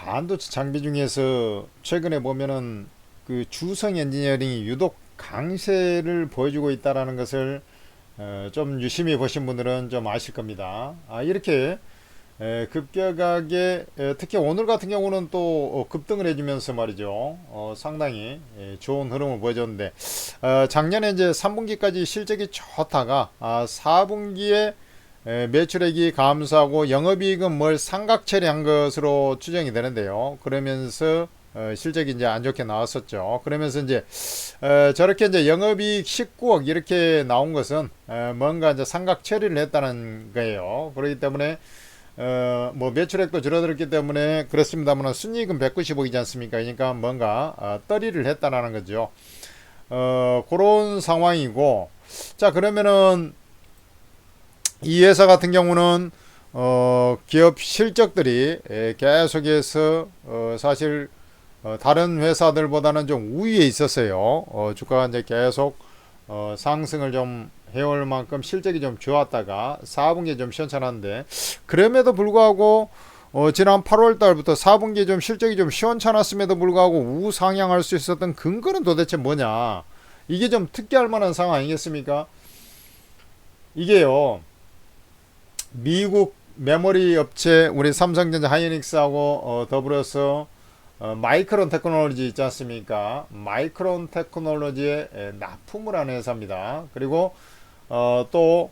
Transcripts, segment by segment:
반도체 장비 중에서 최근에 보면은 그 주성 엔지니어링이 유독 강세를 보여주고 있다라는 것을 좀 유심히 보신 분들은 좀 아실 겁니다. 이렇게 급격하게 특히 오늘 같은 경우는 또 급등을 해주면서 말이죠. 상당히 좋은 흐름을 보여줬는데 작년에 이제 3분기까지 실적이 좋다가 4분기에 매출액이 감소하고 영업이익은 뭘 삼각 처리한 것으로 추정이 되는데요. 그러면서 실적이 이제 안 좋게 나왔었죠. 그러면서 이제 저렇게 이제 영업이익 19억 이렇게 나온 것은 뭔가 이제 삼각 처리를 했다는 거예요. 그렇기 때문에 뭐 매출액도 줄어들었기 때문에 그렇습니다만 순이익은 190억이지 않습니까? 그러니까 뭔가 떨이를 했다라는 거죠. 그런 상황이고, 자 그러면은 이 회사 같은 경우는 기업 실적들이 계속해서 사실 다른 회사들보다는 좀 우위에 있었어요. 주가가 이제 계속 상승을 좀 해올 만큼 실적이 좀 좋았다가 4분기에 좀 시원찮았는데 그럼에도 불구하고 지난 8월 달부터 4분기에 좀 실적이 좀 시원찮았음에도 불구하고 우상향할 수 있었던 근거는 도대체 뭐냐? 이게 좀 특이할 만한 상황 아니겠습니까? 이게요. 미국 메모리 업체 우리 삼성전자 하이닉스하고 더불어서 마이크론 테크놀로지 있지 않습니까? 마이크론 테크놀로지에 납품을 하는 회사입니다. 그리고 또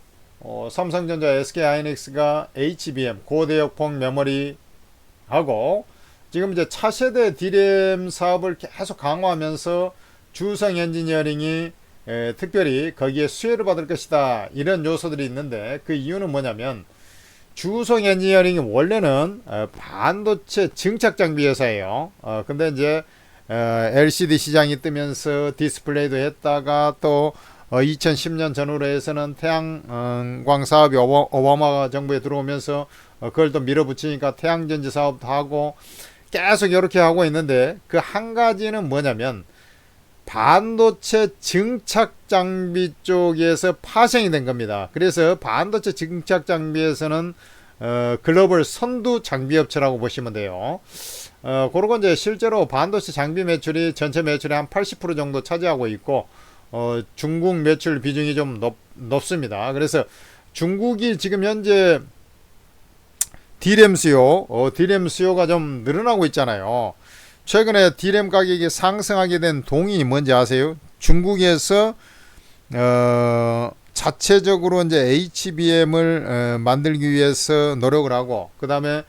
삼성전자 SK 하이닉스가 HBM 고대역폭 메모리 하고 지금 이제 차세대 D램 사업을 계속 강화하면서 주성 엔지니어링이 특별히 거기에 수혜를 받을 것이다 이런 요소들이 있는데 그 이유는 뭐냐면 주성 엔지니어링이 원래는 반도체 증착 장비 회사예요. 근데 이제 LCD 시장이 뜨면서 디스플레이도 했다가 또 2010년 전후로 해서는 태양광 사업이 오바마 정부에 들어오면서 그걸 또 밀어붙이니까 태양전지 사업도 하고 계속 이렇게 하고 있는데 그 한 가지는 뭐냐면 반도체 증착 장비 쪽에서 파생이 된 겁니다. 그래서 반도체 증착 장비에서는 글로벌 선두 장비 업체라고 보시면 돼요. 그러고 이제 실제로 반도체 장비 매출이 전체 매출의 한 80% 정도 차지하고 있고 중국 매출 비중이 좀 높습니다. 그래서 중국이 지금 현재 D램 수요가 좀 늘어나고 있잖아요. 최근에 D램 가격이 상승하게 된 동인이 뭔지 아세요? 중국에서 자체적으로 이제 HBM을 만들기 위해서 노력을 하고 그 다음에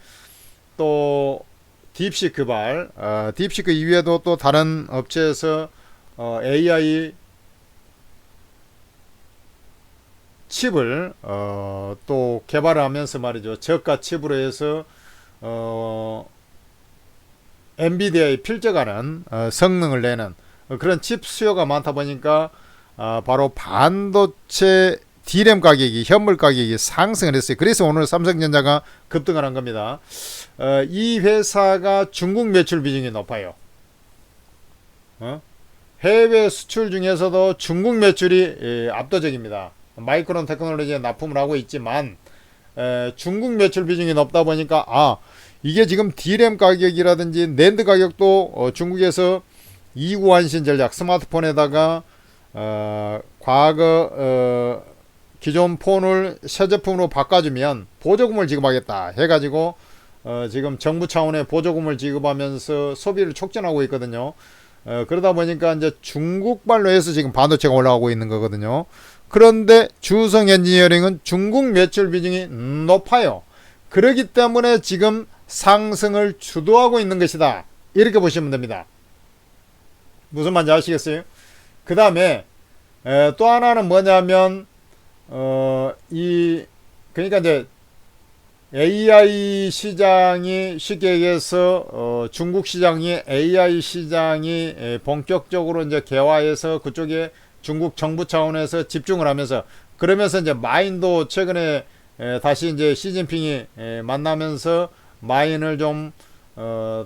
또 딥시크 딥시크 이외에도 또 다른 업체에서 AI 칩을 또 개발을 하면서 말이죠. 저가 칩으로 해서 엔비디아에 필적하는 성능을 내는 그런 칩 수요가 많다 보니까 바로 반도체 D램 가격이 현물 가격이 상승을 했어요. 그래서 오늘 삼성전자가 급등을 한 겁니다. 이 회사가 중국 매출 비중이 높아요. 해외 수출 중에서도 중국 매출이 압도적입니다. 마이크론 테크놀로지에 납품을 하고 있지만 중국 매출 비중이 높다 보니까 이게 지금 D램 가격이라든지 낸드 가격도 중국에서 이구환신 전략 스마트폰에다가 과거 기존 폰을 새 제품으로 바꿔주면 보조금을 지급하겠다 해가지고 지금 정부 차원의 보조금을 지급하면서 소비를 촉진하고 있거든요. 그러다 보니까 이제 중국발로 해서 지금 반도체가 올라가고 있는 거거든요. 그런데 주성 엔지니어링은 중국 매출 비중이 높아요. 그렇기 때문에 지금 상승을 주도하고 있는 것이다. 이렇게 보시면 됩니다. 무슨 말인지 아시겠어요? 그 다음에 또 하나는 뭐냐면 그러니까 이제 AI 시장이 쉽게 얘기해서 중국 시장이 AI 시장이 본격적으로 이제 개화해서 그쪽에 중국 정부 차원에서 집중을 하면서 그러면서 이제 마인도 최근에 다시 이제 시진핑이 만나면서 마인을 좀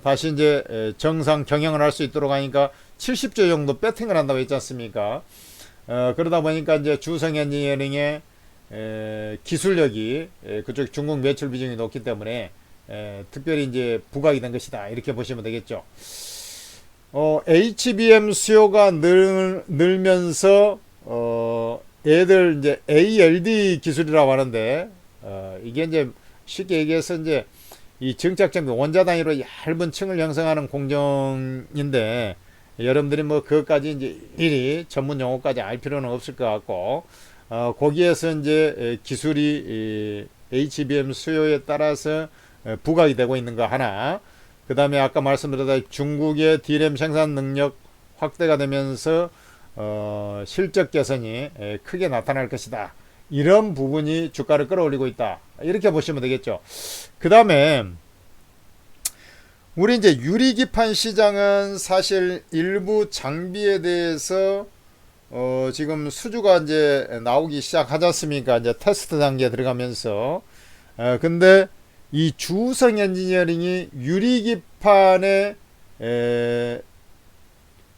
다시 이제 정상 경영을 할 수 있도록 하니까 70조 정도 배팅을 한다고 했지 않습니까? 그러다 보니까 이제 주성 엔지니어링의 기술력이 그쪽 중국 매출 비중이 높기 때문에 특별히 이제 부각이 된 것이다. 이렇게 보시면 되겠죠. HBM 수요가 늘면서 얘들 이제 ALD 기술이라고 하는데 이게 이제 쉽게 얘기해서 이제 이 정착장비 원자 단위로 얇은 층을 형성하는 공정인데 여러분들이 뭐 그것까지 이제 일일이 전문 용어까지 알 필요는 없을 것 같고 거기에서 이제 기술이 HBM 수요에 따라서 부각이 되고 있는 거 하나, 그 다음에 아까 말씀드렸다 중국의 D램 생산 능력 확대가 되면서 실적 개선이 크게 나타날 것이다. 이런 부분이 주가를 끌어올리고 있다. 이렇게 보시면 되겠죠. 그 다음에 우리 이제 유리기판 시장은 사실 일부 장비에 대해서 지금 수주가 이제 나오기 시작하지 않습니까? 이제 테스트 단계에 들어가면서 근데 이 주성 엔지니어링이 유리기판의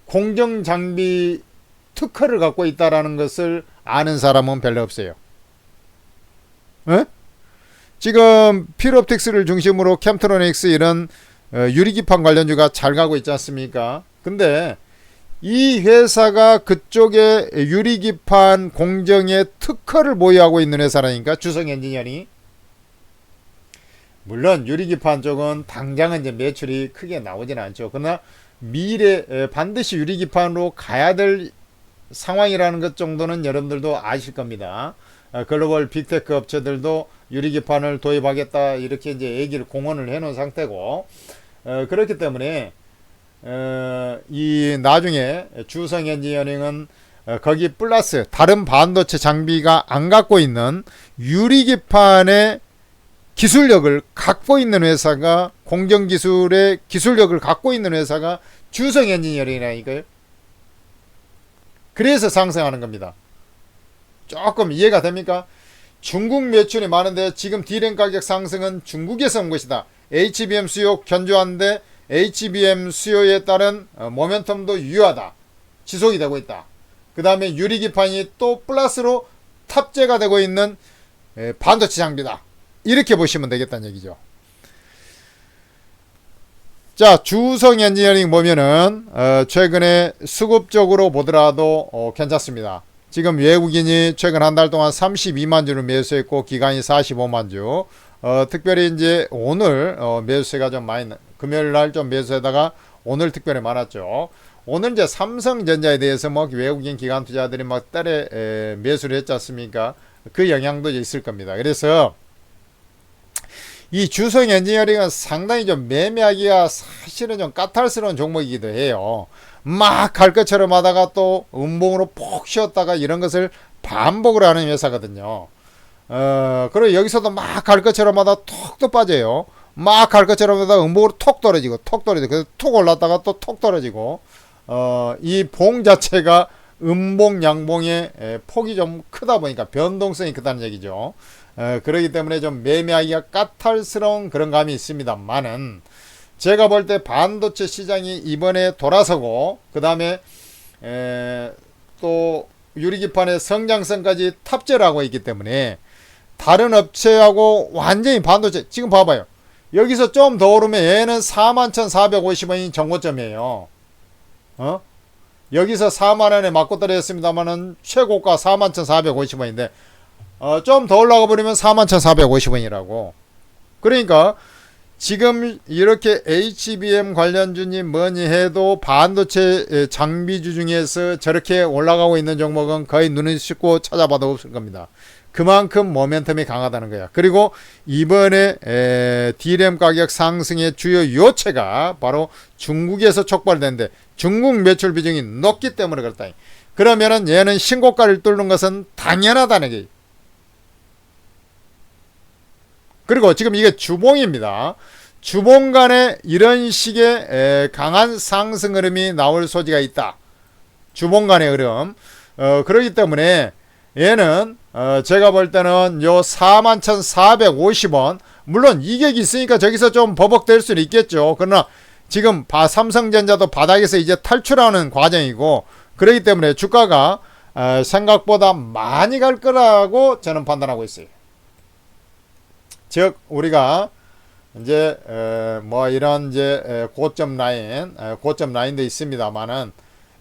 공정 장비 특허를 갖고 있다라는 것을 아는 사람은 별로 없어요. 에? 지금 필옵틱스를 중심으로 캠트로닉스 이런 유리기판 관련주가 잘 가고 있지 않습니까? 근데 이 회사가 그쪽에 유리기판 공정의 특허를 보유하고 있는 회사라니까, 주성 엔지니어링이. 물론 유리기판 쪽은 당장은 이제 매출이 크게 나오진 않죠. 그러나 미래 반드시 유리기판으로 가야 될 상황이라는 것 정도는 여러분들도 아실 겁니다. 글로벌 빅테크 업체들도 유리기판을 도입하겠다 이렇게 이제 얘기를 공언을 해 놓은 상태고, 그렇기 때문에 이 나중에 주성 엔지니어링은 거기 플러스 다른 반도체 장비가 안 갖고 있는 유리기판의 기술력을 갖고 있는 회사가, 공정기술의 기술력을 갖고 있는 회사가 주성 엔지니어링이라니까요. 그래서 상승하는 겁니다. 조금 이해가 됩니까? 중국 매출이 많은데 지금 D램 가격 상승은 중국에서 온 것이다. HBM 수요 견조한데 HBM 수요에 따른 모멘텀도 유효하다. 지속이 되고 있다. 그 다음에 유리기판이 또 플러스로 탑재가 되고 있는 반도체 장비다. 이렇게 보시면 되겠다는 얘기죠. 자, 주성 엔지니어링 보면은 최근에 수급적으로 보더라도 괜찮습니다. 지금 외국인이 최근 한 달 동안 32만 주를 매수했고 기간이 45만 주. 특별히 이제 오늘 매수세가 좀 많이, 금요일 날 좀 매수에다가 오늘 특별히 많았죠. 오늘 이제 삼성전자에 대해서 뭐 외국인 기관 투자들이 막 딸에 매수를 했지 않습니까? 그 영향도 있을 겁니다. 그래서 이 주성 엔지니어링은 상당히 좀 매매하기가 사실은 좀 까탈스러운 종목이기도 해요. 막 갈 것처럼 하다가 또 음봉으로 폭 쉬었다가 이런 것을 반복을 하는 회사거든요. 그리고 여기서도 막 갈 것처럼 하다 톡 또 빠져요. 막 갈 것처럼 하다가 음봉으로 톡 떨어지고 그래서 톡 올랐다가 또 톡 떨어지고, 이 봉 자체가 음봉 양봉의 폭이 좀 크다 보니까 변동성이 크다는 얘기죠. 그렇기 때문에 좀 매매하기가 까탈스러운 그런 감이 있습니다만은, 제가 볼 때 반도체 시장이 이번에 돌아서고 그 다음에 또 유리기판의 성장성까지 탑재를 하고 있기 때문에 다른 업체하고 완전히 반도체, 지금 봐봐요. 여기서 좀 더 오르면 얘는 41,450원이 정고점이에요. 여기서 4만원에 맞고 떨어졌습니다만은 최고가 41,450원인데 좀 더 올라가 버리면 41,450원이라고. 그러니까 지금 이렇게 HBM 관련주니 뭐니 해도 반도체 장비주 중에서 저렇게 올라가고 있는 종목은 거의 눈을 씻고 찾아봐도 없을 겁니다. 그만큼 모멘텀이 강하다는 거야. 그리고 이번에 D램 가격 상승의 주요 요체가 바로 중국에서 촉발된데 중국 매출 비중이 높기 때문에 그렇다. 그러면은 얘는 신고가를 뚫는 것은 당연하다는 게. 그리고 지금 이게 주봉입니다. 주봉 간에 이런 식의 강한 상승 흐름이 나올 소지가 있다. 주봉 간의 흐름. 그렇기 때문에 얘는 제가 볼 때는 요 41,450원, 물론 이격이 있으니까 저기서 좀 버벅될 수는 있겠죠. 그러나 지금 삼성전자도 바닥에서 이제 탈출하는 과정이고, 그렇기 때문에 주가가 생각보다 많이 갈 거라고 저는 판단하고 있어요. 즉 우리가 이제 뭐 이런 이제 고점 라인도 있습니다만은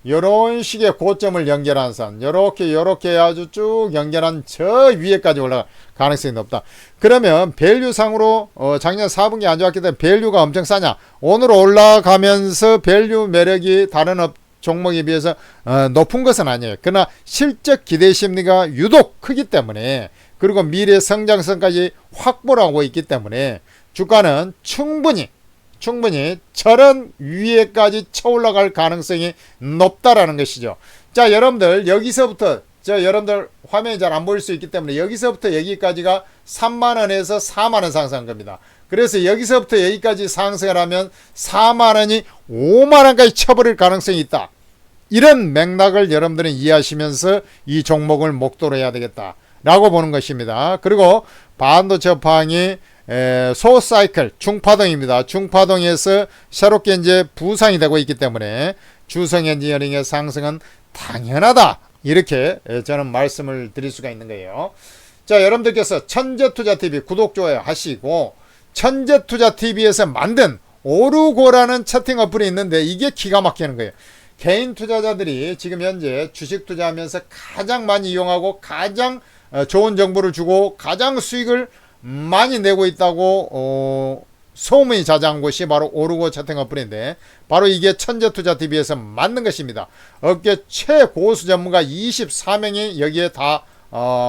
요런 식의 고점을 연결한 선, 요렇게 아주 쭉 연결한 저 위에까지 올라갈 가능성이 높다. 그러면 밸류상으로 작년 4분기 안 좋았기 때문에 밸류가 엄청 싸냐? 오늘 올라가면서 밸류 매력이 다른 종목에 비해서 높은 것은 아니에요. 그러나 실적 기대 심리가 유독 크기 때문에, 그리고 미래 성장성까지 확보를 하고 있기 때문에 주가는 충분히 저런 위에까지 쳐올라갈 가능성이 높다라는 것이죠. 자, 여러분들 여기서부터 여러분들 화면이 잘 안 보일 수 있기 때문에 여기서부터 여기까지가 3만원에서 4만원 상승한 겁니다. 그래서 여기서부터 여기까지 상승을 하면 4만원이 5만원까지 쳐버릴 가능성이 있다. 이런 맥락을 여러분들은 이해하시면서 이 종목을 목도로 해야 되겠다 라고 보는 것입니다. 그리고 반도체 업황이 소사이클 중파동입니다. 중파동에서 새롭게 이제 부상이 되고 있기 때문에 주성 엔지니어링의 상승은 당연하다, 이렇게 저는 말씀을 드릴 수가 있는 거예요. 자, 여러분들께서 천재투자TV 구독, 좋아요 하시고, 천재투자TV에서 만든 오르고라는 채팅 어플이 있는데 이게 기가 막히는 거예요. 개인 투자자들이 지금 현재 주식 투자하면서 가장 많이 이용하고 가장 좋은 정보를 주고 가장 수익을 많이 내고 있다고 소문이 자자한 곳이 바로 오르고 채팅 어플인데, 바로 이게 천재투자TV에서 만든 것입니다. 업계 최고수 전문가 24명이 여기에 다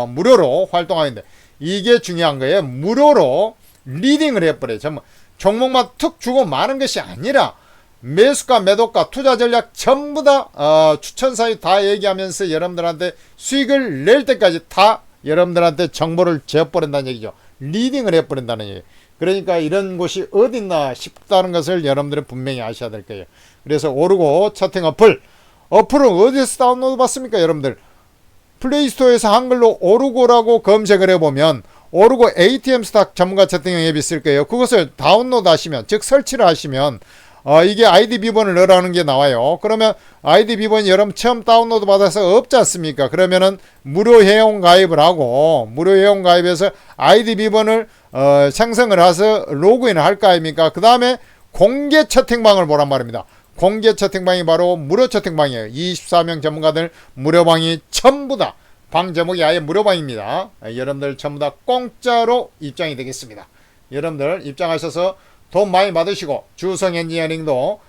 무료로 활동하고 있는데, 이게 중요한 거예요. 무료로 리딩을 해버려요. 전부 종목만 툭 주고 마는 것이 아니라 매수가, 매도가, 투자 전략 전부 다 추천 사유 다 얘기하면서 여러분들한테 수익을 낼 때까지 다 여러분들한테 정보를 재버린다는 얘기죠. 리딩을 해버린다는 얘기예요. 그러니까 이런 곳이 어딨나 싶다는 것을 여러분들은 분명히 아셔야 될 거예요. 그래서 오르고 채팅 어플은 어디서 다운로드 받습니까? 여러분들 플레이스토어에서 한글로 오르고라고 검색을 해보면 오르고 ATM 스탁 전문가 채팅 앱이 있을 거예요. 그것을 다운로드 하시면, 즉 설치를 하시면 이게 아이디 비번을 넣으라는 게 나와요. 그러면 아이디 비번이 여러분 처음 다운로드 받아서 없지 않습니까? 그러면은 무료 회원 가입을 하고, 무료 회원 가입해서 아이디 비번을 생성을 해서 로그인을 할 거 아닙니까? 그 다음에 공개 채팅방을 보란 말입니다. 공개 채팅방이 바로 무료 채팅방이에요. 24명 전문가들 무료방이 전부 다, 방 제목이 아예 무료방입니다. 여러분들 전부 다 공짜로 입장이 되겠습니다. 여러분들 입장하셔서 돈 많이 받으시고 주성 엔지니어링도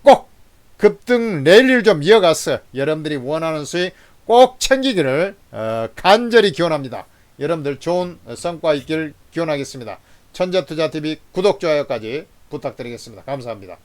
꼭 급등 랠리를 좀 이어가서 여러분들이 원하는 수익 꼭 챙기기를 간절히 기원합니다. 여러분들 좋은 성과 있길 기원하겠습니다. 천재투자TV 구독, 좋아요까지 부탁드리겠습니다. 감사합니다.